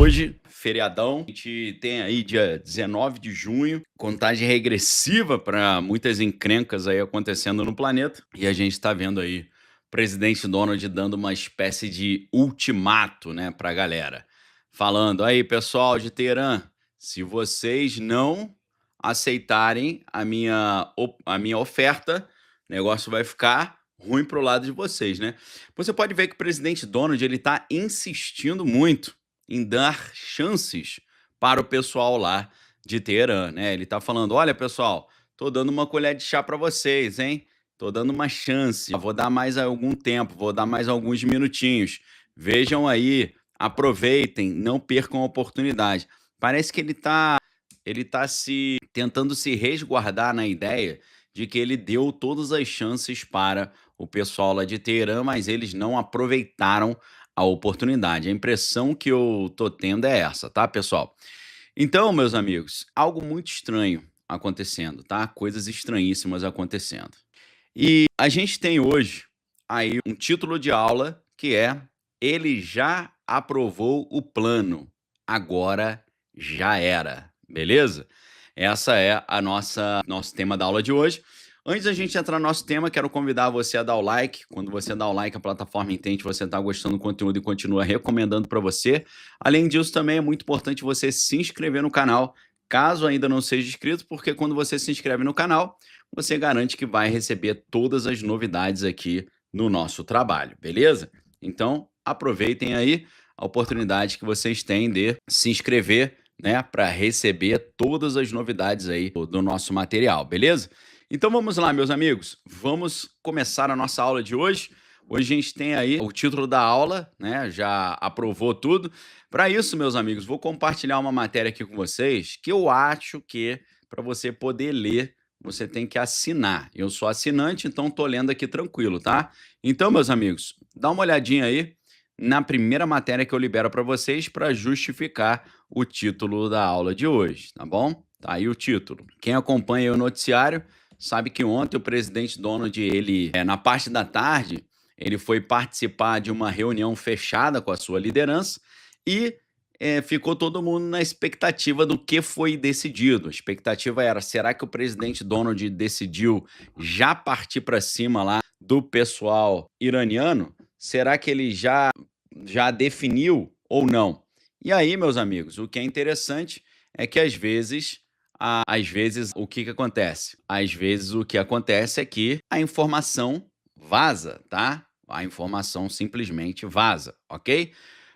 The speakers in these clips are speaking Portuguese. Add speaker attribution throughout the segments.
Speaker 1: Hoje, feriadão, a gente tem aí dia 19 de junho, contagem regressiva para muitas encrencas aí acontecendo no planeta. E a gente está vendo aí o presidente Donald dando uma espécie de ultimato, né, para a galera. Falando, aí, pessoal de Teherã, se vocês não aceitarem a minha oferta, o negócio vai ficar ruim pro lado de vocês, né? Você pode ver que o presidente Donald ele está insistindo muito em dar chances para o pessoal lá de Teherã, né? Ele tá falando: "Olha, pessoal, tô dando uma colher de chá para vocês, hein? Tô dando uma chance, vou dar mais algum tempo, vou dar mais alguns minutinhos. Vejam aí, aproveitem, não percam a oportunidade". Parece que ele tá se tentando se resguardar na ideia de que ele deu todas as chances para o pessoal lá de Teherã, mas eles não aproveitaram a oportunidade. A impressão que eu tô tendo é essa, tá, pessoal? Então, meus amigos, algo muito estranho acontecendo, tá? Coisas estranhíssimas acontecendo. E a gente tem hoje aí um título de aula que é Ele já aprovou o plano, agora já era, beleza? Essa é a nosso tema da aula de hoje. Antes da gente entrar no nosso tema, quero convidar você a dar o like. Quando você dá o like, a plataforma entende que você está gostando do conteúdo e continua recomendando para você. Além disso, também é muito importante você se inscrever no canal, caso ainda não seja inscrito, porque quando você se inscreve no canal, você garante que vai receber todas as novidades aqui no nosso trabalho, beleza? Então, aproveitem aí a oportunidade que vocês têm de se inscrever, né, para receber todas as novidades aí do nosso material, beleza? Então vamos lá, meus amigos, vamos começar a nossa aula de hoje. Hoje a gente tem aí o título da aula, né? Já aprovou tudo. Para isso, meus amigos, vou compartilhar uma matéria aqui com vocês que eu acho que para você poder ler, você tem que assinar. Eu sou assinante, então estou lendo aqui tranquilo, tá? Então, meus amigos, dá uma olhadinha aí na primeira matéria que eu libero para vocês para justificar o título da aula de hoje, tá bom? Tá aí o título. Quem acompanha o noticiário sabe que ontem o presidente Donald, na parte da tarde, ele foi participar de uma reunião fechada com a sua liderança e ficou todo mundo na expectativa do que foi decidido. A expectativa era: será que o presidente Donald decidiu já partir para cima lá do pessoal iraniano? Será que ele já definiu ou não? E aí, meus amigos, o que é interessante é que às vezes o que acontece? Às vezes o que acontece é que a informação vaza, tá? A informação simplesmente vaza, ok?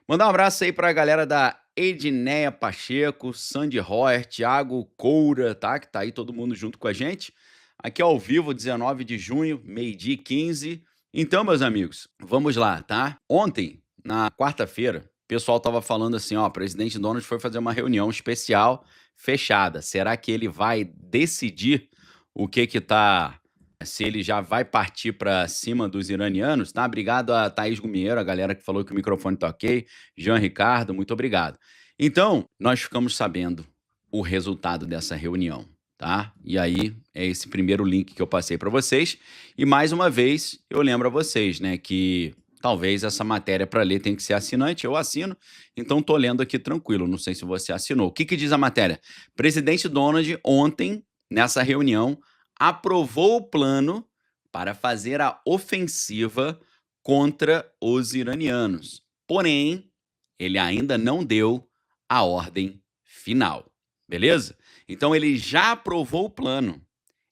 Speaker 1: Mandar um abraço aí para a galera da Edneia Pacheco, Sandy Royer, Thiago Coura, tá? Que tá aí todo mundo junto com a gente. Aqui ao vivo, 19 de junho, meio-dia e 15. Então, meus amigos, vamos lá, tá? Ontem, na quarta-feira, o pessoal tava falando assim, ó, o presidente Donald foi fazer uma reunião especial fechada. Será que ele vai decidir o que tá se ele já vai partir para cima dos iranianos, tá? Obrigado a Thaís Gumieiro, a galera que falou que o microfone tá ok. Jean Ricardo, muito obrigado. Então, nós ficamos sabendo o resultado dessa reunião, tá? E aí, é esse primeiro link que eu passei para vocês. E mais uma vez, eu lembro a vocês, né, que talvez essa matéria para ler tem que ser assinante. Eu assino, então tô lendo aqui tranquilo. Não sei se você assinou. O que diz a matéria? Presidente Donald, ontem, nessa reunião, aprovou o plano para fazer a ofensiva contra os iranianos. Porém, ele ainda não deu a ordem final, beleza? Então ele já aprovou o plano.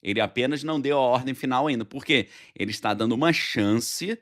Speaker 1: Ele apenas não deu a ordem final ainda, porque ele está dando uma chance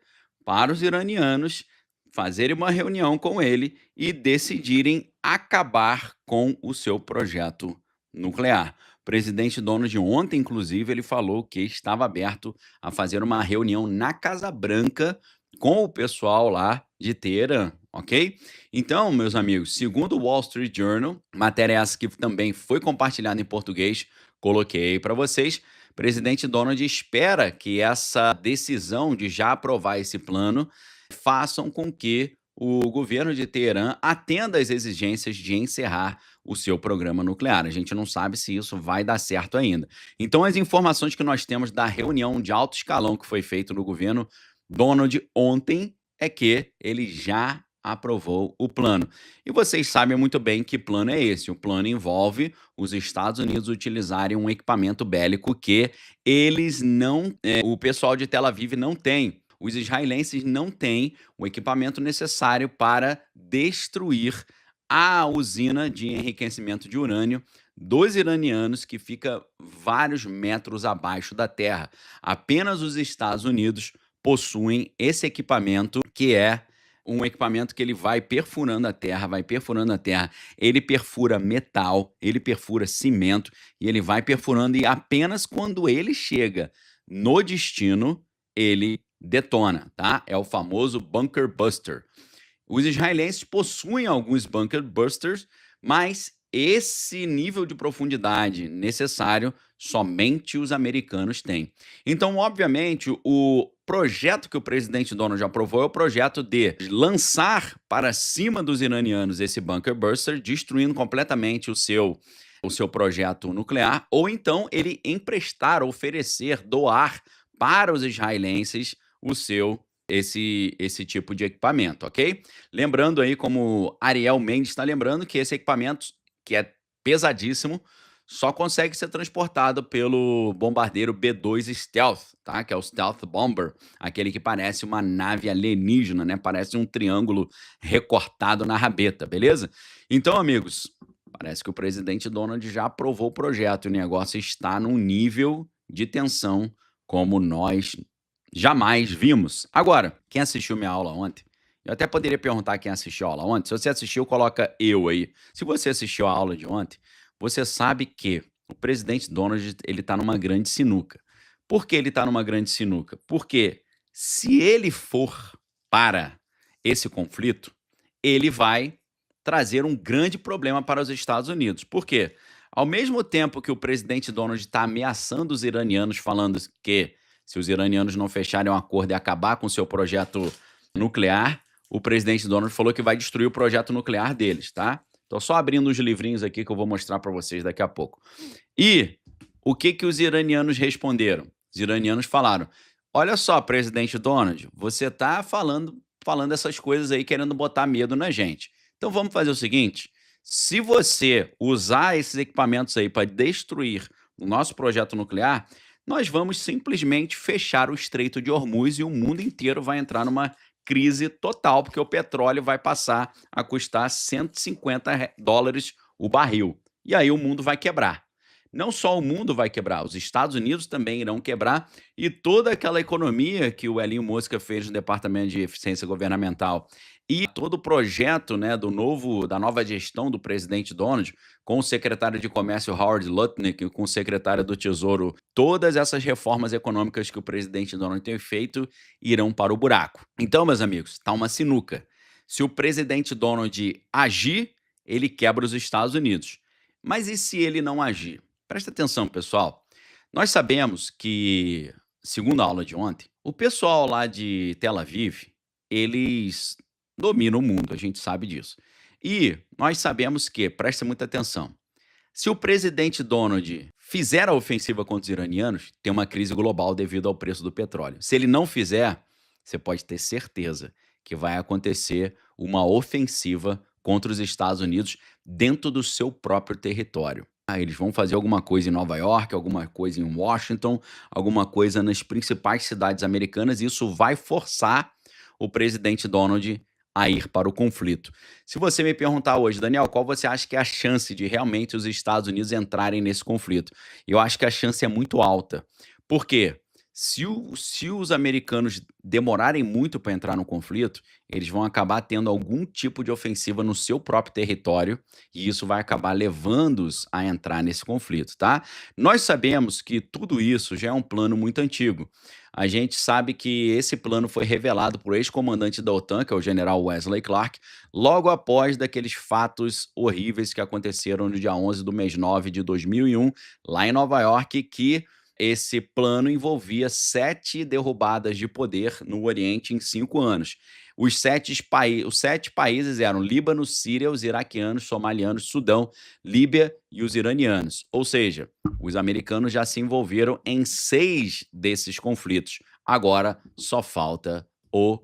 Speaker 1: para os iranianos fazerem uma reunião com ele e decidirem acabar com o seu projeto nuclear. O presidente Donald ontem, inclusive, ele falou que estava aberto a fazer uma reunião na Casa Branca com o pessoal lá de Teherã, ok? Então, meus amigos, segundo o Wall Street Journal, matéria essa que também foi compartilhada em português, coloquei para vocês. Presidente Donald espera que essa decisão de já aprovar esse plano façam com que o governo de Teherã atenda às exigências de encerrar o seu programa nuclear. A gente não sabe se isso vai dar certo ainda. Então, as informações que nós temos da reunião de alto escalão que foi feita no governo Donald ontem é que ele já aprovou o plano. E vocês sabem muito bem que plano é esse. O plano envolve os Estados Unidos utilizarem um equipamento bélico que eles não, o pessoal de Tel Aviv não tem. Os israelenses não têm o equipamento necessário para destruir a usina de enriquecimento de urânio dos iranianos, que fica vários metros abaixo da terra. Apenas os Estados Unidos possuem esse equipamento, que é um equipamento que ele vai perfurando a terra, vai perfurando a terra. Ele perfura metal, ele perfura cimento e ele vai perfurando, e apenas quando ele chega no destino, ele detona, tá? É o famoso bunker buster. Os israelenses possuem alguns bunker busters, mas esse nível de profundidade necessário somente os americanos têm. Então, obviamente, o projeto que o presidente Donald aprovou é o projeto de lançar para cima dos iranianos esse bunker buster, destruindo completamente o seu projeto nuclear, ou então ele emprestar, oferecer, doar para os israelenses esse tipo de equipamento, ok? Lembrando aí, como Ariel Mendes está lembrando, que esse equipamento, que é pesadíssimo, só consegue ser transportado pelo bombardeiro B-2 Stealth, tá? Que é o Stealth Bomber, aquele que parece uma nave alienígena, né? Parece um triângulo recortado na rabeta, beleza? Então, amigos, parece que o presidente Donald já aprovou o projeto e o negócio está num nível de tensão como nós jamais vimos. Agora, quem assistiu minha aula ontem, eu até poderia perguntar quem assistiu a aula ontem. Se você assistiu, coloca eu aí. Se você assistiu a aula de ontem, você sabe que o presidente Donald, ele tá numa grande sinuca. Por que ele tá numa grande sinuca? Porque se ele for para esse conflito, ele vai trazer um grande problema para os Estados Unidos. Por quê? Ao mesmo tempo que o presidente Donald está ameaçando os iranianos, falando que se os iranianos não fecharem um acordo e acabar com o seu projeto nuclear, o presidente Donald falou que vai destruir o projeto nuclear deles, tá? Tô só abrindo os livrinhos aqui que eu vou mostrar para vocês daqui a pouco. E o que que os iranianos responderam? Os iranianos falaram: "Olha só, presidente Donald, você tá falando essas coisas aí, querendo botar medo na gente. Então vamos fazer o seguinte, se você usar esses equipamentos aí para destruir o nosso projeto nuclear, nós vamos simplesmente fechar o Estreito de Hormuz e o mundo inteiro vai entrar numa crise total, porque o petróleo vai passar a custar US$ 150 o barril. E aí o mundo vai quebrar. Não só o mundo vai quebrar, os Estados Unidos também irão quebrar, e toda aquela economia que o Elinho Mosca fez no Departamento de Eficiência Governamental e todo o projeto, né, da nova gestão do presidente Donald, com o secretário de Comércio Howard Lutnick e com o secretário do Tesouro, todas essas reformas econômicas que o presidente Donald tem feito irão para o buraco. Então, meus amigos, está uma sinuca. Se o presidente Donald agir, ele quebra os Estados Unidos. Mas e se ele não agir? Presta atenção, pessoal. Nós sabemos que, segundo a aula de ontem, o pessoal lá de Tel Aviv, eles dominam o mundo, a gente sabe disso. E nós sabemos que, presta muita atenção, se o presidente Donald fizer a ofensiva contra os iranianos, tem uma crise global devido ao preço do petróleo. Se ele não fizer, você pode ter certeza que vai acontecer uma ofensiva contra os Estados Unidos dentro do seu próprio território. Eles vão fazer alguma coisa em Nova York, alguma coisa em Washington, alguma coisa nas principais cidades americanas, e isso vai forçar o presidente Donald a ir para o conflito. Se você me perguntar hoje, Daniel, qual você acha que é a chance de realmente os Estados Unidos entrarem nesse conflito? Eu acho que a chance é muito alta. Por quê? Se os americanos demorarem muito para entrar no conflito, eles vão acabar tendo algum tipo de ofensiva no seu próprio território, e isso vai acabar levando-os a entrar nesse conflito, tá? Nós sabemos que tudo isso já é um plano muito antigo. A gente sabe que esse plano foi revelado por ex-comandante da OTAN, que é o general Wesley Clark, logo após daqueles fatos horríveis que aconteceram no dia 11 do mês 9 de 2001, lá em Nova York, que esse plano envolvia 7 derrubadas de poder no Oriente em 5 anos. Os 7 países eram Líbano, Síria, os iraquianos, somalianos, Sudão, Líbia e os iranianos. Ou seja, os americanos já se envolveram em 6 desses conflitos. Agora só falta o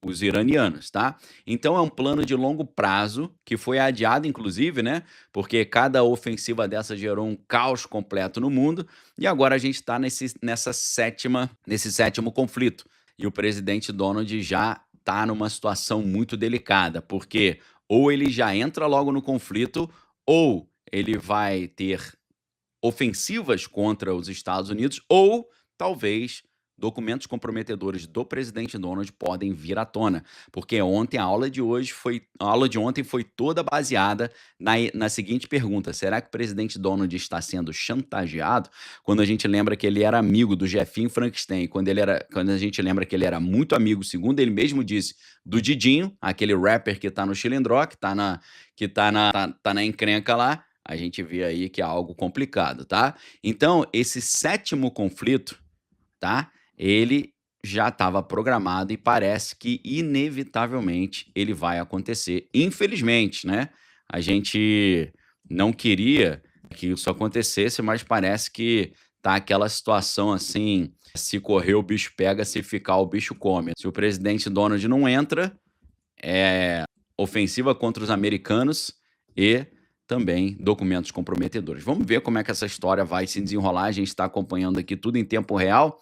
Speaker 1: os iranianos, tá? Então é um plano de longo prazo que foi adiado, inclusive, né? Porque cada ofensiva dessa gerou um caos completo no mundo e agora a gente está nesse sétimo conflito. E o presidente Donald já está numa situação muito delicada, porque ou ele já entra logo no conflito, ou ele vai ter ofensivas contra os Estados Unidos, ou talvez documentos comprometedores do presidente Donald podem vir à tona, porque ontem a aula de ontem foi toda baseada na seguinte pergunta: será que o presidente Donald está sendo chantageado? Quando a gente lembra que ele era amigo do Jefinho Frankenstein, quando a gente lembra que ele era muito amigo, segundo ele mesmo disse, do Didinho, aquele rapper que tá no Chilindró, que tá na encrenca lá, a gente vê aí que é algo complicado, tá? Então, esse sétimo conflito, tá? Ele já estava programado e parece que inevitavelmente ele vai acontecer. Infelizmente, né? A gente não queria que isso acontecesse, mas parece que tá aquela situação assim, se correr o bicho pega, se ficar o bicho come. Se o presidente Donald não entra, é ofensiva contra os americanos e também documentos comprometedores. Vamos ver como é que essa história vai se desenrolar. A gente está acompanhando aqui tudo em tempo real.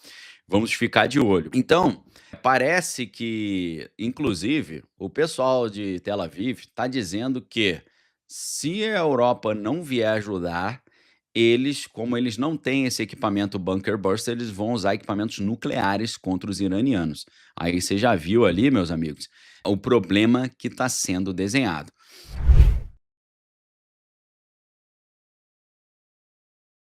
Speaker 1: Vamos ficar de olho. Então, parece que, inclusive, o pessoal de Tel Aviv está dizendo que se a Europa não vier ajudar, eles, como eles não têm esse equipamento Bunker Buster, eles vão usar equipamentos nucleares contra os iranianos. Aí você já viu ali, meus amigos, o problema que está sendo desenhado.